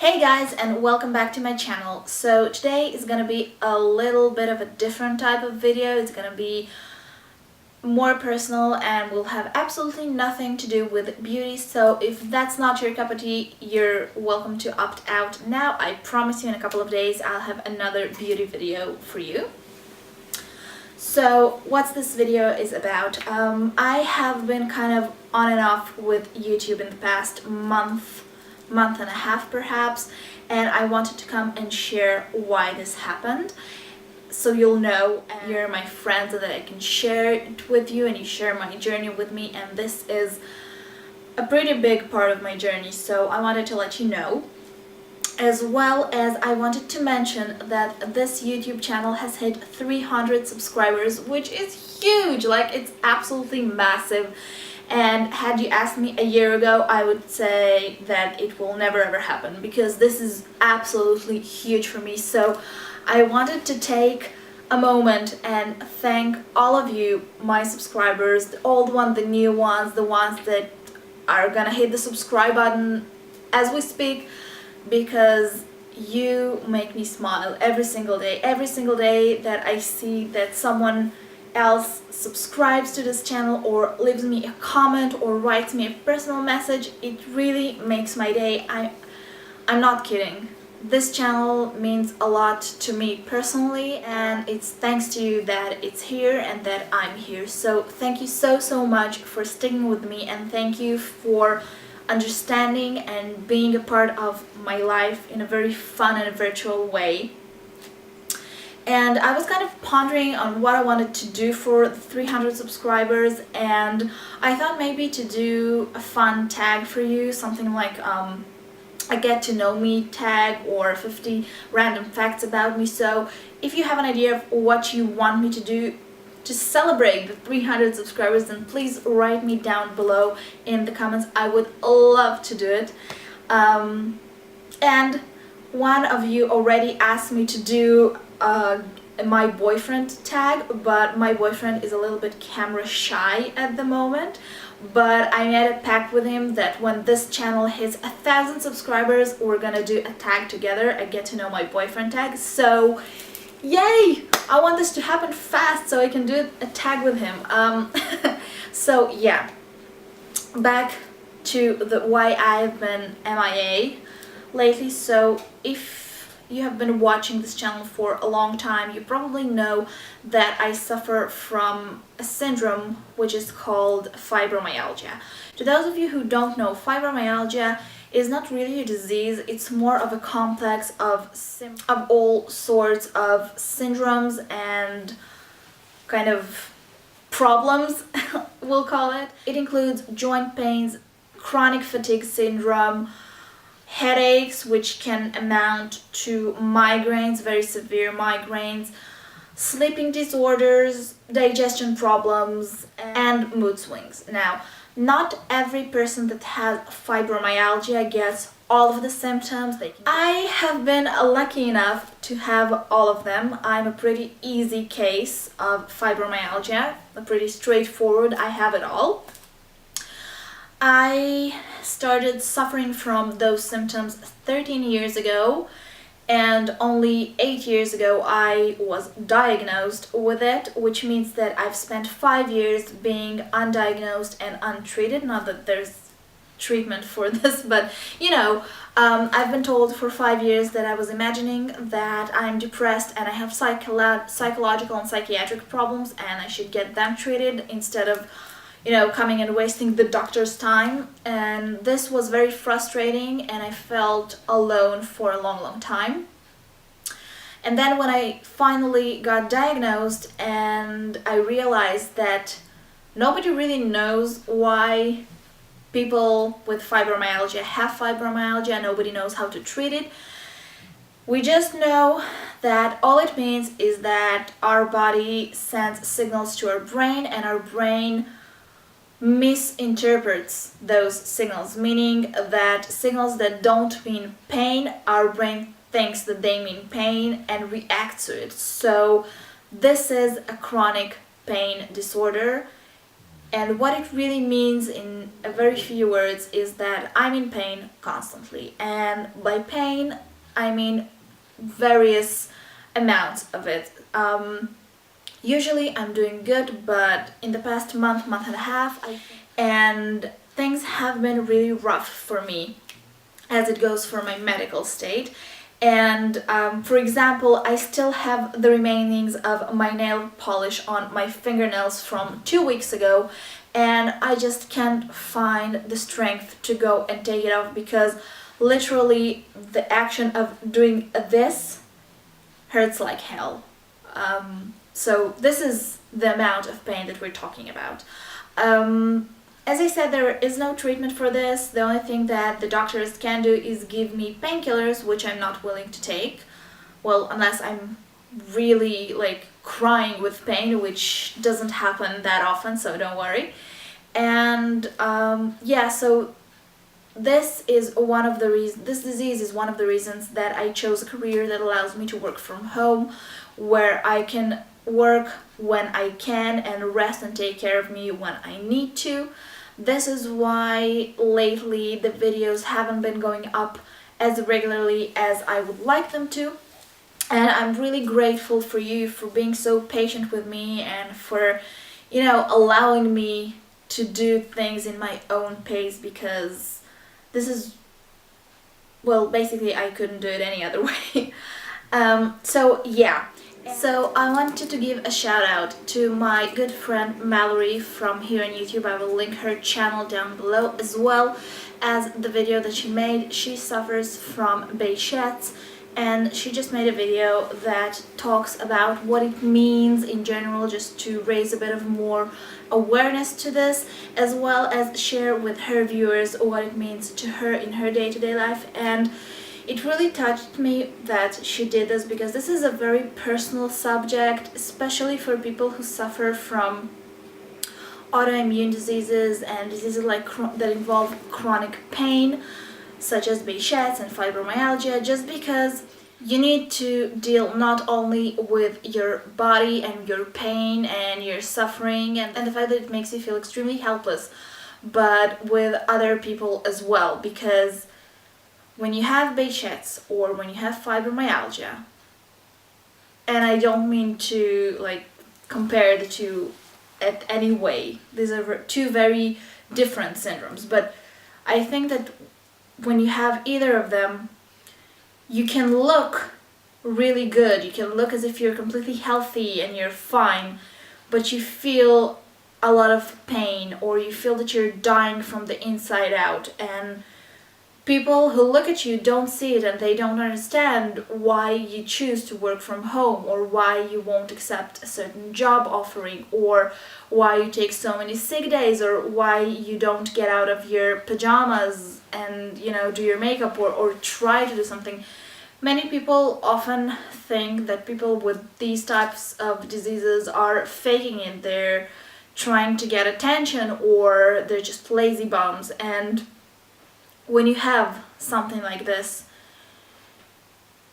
Hey guys, and welcome back to my channel. So today is gonna be a little bit of a different type of video. It's gonna be more personal and will have absolutely nothing to do with beauty. So if that's not your cup of tea, you're welcome to opt out now. I promise you in a couple of days I'll have another beauty video for you. So what's this video is about? I have been kind of on and off with YouTube in the past month and a half perhaps, and I wanted to come and share why this happened, so you'll know and you're my friend, so that I can share it with you and you share my journey with me. And this is a pretty big part of my journey, so I wanted to let you know. As well as I wanted to mention that this YouTube channel has hit 300 subscribers, which is huge, like it's absolutely massive. And had you asked me a year ago, I would say that it will never ever happen, because this is absolutely huge for me. So I wanted to take a moment and thank all of you, my subscribers, the old ones, the new ones, the ones that are gonna hit the subscribe button as we speak, because you make me smile every single day. Every single day that I see that someone else subscribes to this channel or leaves me a comment or writes me a personal message, it really makes my day. I'm not kidding. This channel means a lot to me personally, and it's thanks to you that it's here and that I'm here. So thank you so much for sticking with me, and thank you for understanding and being a part of my life in a very fun and virtual way. And I was kind of pondering on what I wanted to do for the 300 subscribers, and I thought maybe to do a fun tag for you, something like a get to know me tag or 50 random facts about me. So if you have an idea of what you want me to do to celebrate the 300 subscribers, then please write me down below in the comments. I would love to do it. And one of you already asked me to do my boyfriend tag, but my boyfriend is a little bit camera shy at the moment. But I made a pact with him that when this channel hits 1,000 subscribers, we're gonna do a tag together, a get to know my boyfriend tag. So yay! I want this to happen fast so I can do a tag with him. So yeah, back to the why I've been MIA lately. So if you have been watching this channel for a long time, you probably know that I suffer from a syndrome which is called fibromyalgia. To those of you who don't know, fibromyalgia is not really a disease, it's more of a complex of all sorts of syndromes and kind of problems, we'll call it. It includes joint pains, chronic fatigue syndrome, headaches, which can amount to migraines, very severe migraines, sleeping disorders, digestion problems, and mood swings. Now, not every person that has fibromyalgia gets all of the symptoms. I have been lucky enough to have all of them. I'm a pretty easy case of fibromyalgia, pretty straightforward. I have it all. I started suffering from those symptoms 13 years ago, and only 8 years ago I was diagnosed with it, which means that I've spent 5 years being undiagnosed and untreated. Not that there's treatment for this, but you know, I've been told for 5 years that I was imagining that I'm depressed and I have psychological and psychiatric problems and I should get them treated instead of, you know, coming and wasting the doctor's time. And this was very frustrating, and I felt alone for a long time. And then when I finally got diagnosed and I realized that nobody really knows why people with fibromyalgia have fibromyalgia, nobody knows how to treat it. We just know that all it means is that our body sends signals to our brain, and our brain misinterprets those signals, meaning that signals that don't mean pain, our brain thinks that they mean pain and reacts to it. So this is a chronic pain disorder. And what it really means in a very few words is that I'm in pain constantly. And by pain, I mean various amounts of it. Usually I'm doing good, but in the past month and a half, and things have been really rough for me as it goes for my medical state. And for example, I still have the remainings of my nail polish on my fingernails from 2 weeks ago, and I just can't find the strength to go and take it off because literally the action of doing this hurts like hell. So this is the amount of pain that we're talking about. As I said, there is no treatment for this. The only thing that the doctors can do is give me painkillers, which I'm not willing to take. Well, unless I'm really like crying with pain, which doesn't happen that often, so don't worry. And yeah, so this disease is one of the reasons that I chose a career that allows me to work from home, where I can work when I can and rest and take care of me when I need to. This is why lately the videos haven't been going up as regularly as I would like them to. And I'm really grateful for you for being so patient with me and for, you know, allowing me to do things in my own pace, because this is, well, basically I couldn't do it any other way. So yeah. So I wanted to give a shout out to my good friend Mallory from here on YouTube. I will link her channel down below, as well as the video that she made. She suffers from Behçet's, and she just made a video that talks about what it means in general, just to raise a bit of more awareness to this, as well as share with her viewers what it means to her in her day-to-day life. And it really touched me that she did this, because this is a very personal subject, especially for people who suffer from autoimmune diseases and diseases like that involve chronic pain, such as Behçet's and fibromyalgia, just because you need to deal not only with your body and your pain and your suffering and the fact that it makes you feel extremely helpless, but with other people as well, because when you have Behçet's or when you have fibromyalgia, and I don't mean to like compare the two at any way, these are two very different syndromes, but I think that when you have either of them, you can look really good, you can look as if you're completely healthy and you're fine, but you feel a lot of pain, or you feel that you're dying from the inside out, and people who look at you don't see it, and they don't understand why you choose to work from home, or why you won't accept a certain job offering, or why you take so many sick days, or why you don't get out of your pajamas and, you know, do your makeup or try to do something. Many people often think that people with these types of diseases are faking it, they're trying to get attention, or they're just lazy bums. And when you have something like this,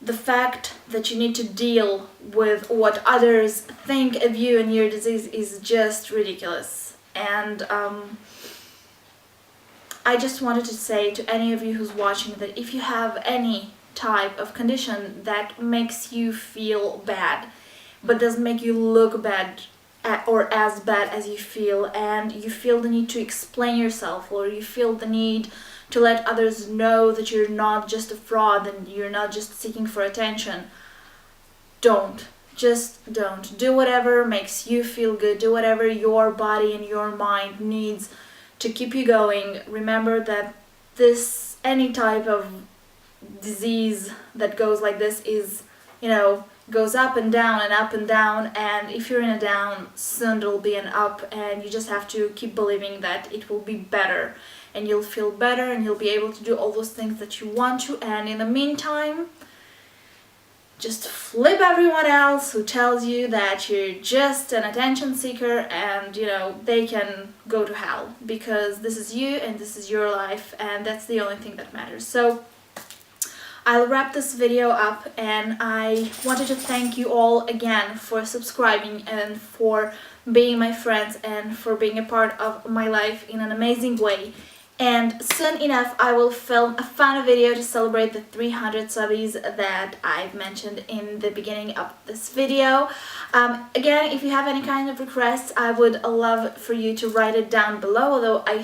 the fact that you need to deal with what others think of you and your disease is just ridiculous. And I just wanted to say to any of you who's watching that if you have any type of condition that makes you feel bad, but doesn't make you look bad or as bad as you feel, and you feel the need to explain yourself, or you feel the need to let others know that you're not just a fraud and you're not just seeking for attention, don't. Just don't. Do whatever makes you feel good. Do whatever your body and your mind needs to keep you going. Remember that any type of disease that goes like this is, you know, goes up and down and up and down, and if you're in a down, soon there'll be an up, and you just have to keep believing that it will be better, and you'll feel better, and you'll be able to do all those things that you want to. And in the meantime, just flip everyone else who tells you that you're just an attention seeker, and, you know, they can go to hell, because this is you and this is your life, and that's the only thing that matters. So I'll wrap this video up, and I wanted to thank you all again for subscribing and for being my friends and for being a part of my life in an amazing way. And soon enough I will film a fun video to celebrate the 300 subbies that I've mentioned in the beginning of this video. Again, if you have any kind of requests, I would love for you to write it down below, although I'm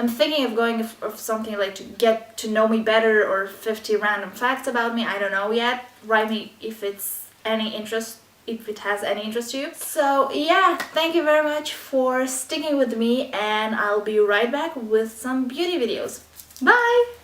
thinking of going of something like to get to know me better or 50 random facts about me. I don't know yet. Write me if it's any interest, if it has any interest to you. So yeah, thank you very much for sticking with me, and I'll be right back with some beauty videos. Bye!